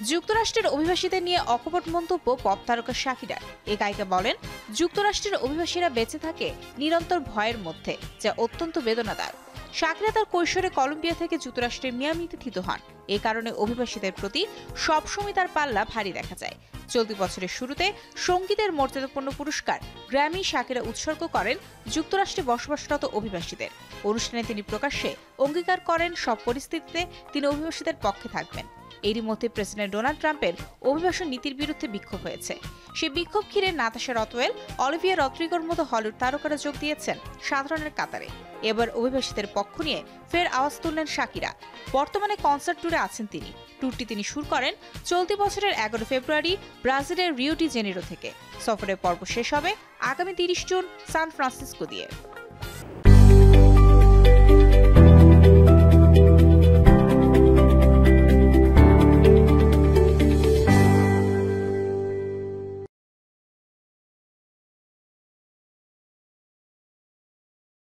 যুক্তরাষ্ট্রের অভিবাসীদের নিয়ে অকপট মন্তব্য পপ তারকা শাকিরা। এই গায়িকা বলেন, যুক্তরাষ্ট্রের অভিবাসীরা বেঁচে থাকে নিরন্তর ভয়ের মধ্যে, যা অত্যন্ত বেদনাদায়ক। শাকিরা তার কৈশোরে কলম্বিয়া থেকে যুক্তরাষ্ট্রের মিয়ামিতে থিত হন। এ কারণে অভিবাসীদের প্রতি সবসময় তার পাল্লা ভারী দেখা যায়। চলতি বছরের শুরুতে সঙ্গীতের মর্যাদাপূর্ণ পুরস্কার গ্র্যামি শাকিরা উৎসর্গ করেন যুক্তরাষ্ট্রে বসবাসরত অভিবাসীদের। অনুষ্ঠানে তিনি প্রকাশ্যে অঙ্গীকার করেন সব পরিস্থিতিতে তিনি অভিবাসীদের পক্ষে থাকবেন। এরই মধ্যে প্রেসিডেন্ট ডোনাল্ড ট্রাম্পের অভিবাসন নীতির বিরুদ্ধে বিক্ষোভ হয়েছে। সেই বিক্ষোভ ঘিরে নাতাশা রথওয়েল, অলিভিয়া রদ্রিগোর মতো হলিউড তারকারা যোগ দিয়েছেন সাধারণের কাতারে। এবার অভিবাসীদের পক্ষ নিয়ে ফের আওয়াজ তুললেন শাকিরা। বর্তমানে কনসার্ট ট্যুরে আছেন তিনি। ট্যুরটি তিনি শুরু করেন চলতি বছরের 11 ফেব্রুয়ারি ব্রাজিলের রিও ডি জেনেরো থেকে। সফরের পর্ব শেষ হবে আগামী 30 জুন সান ফ্রান্সিসকো দিয়ে।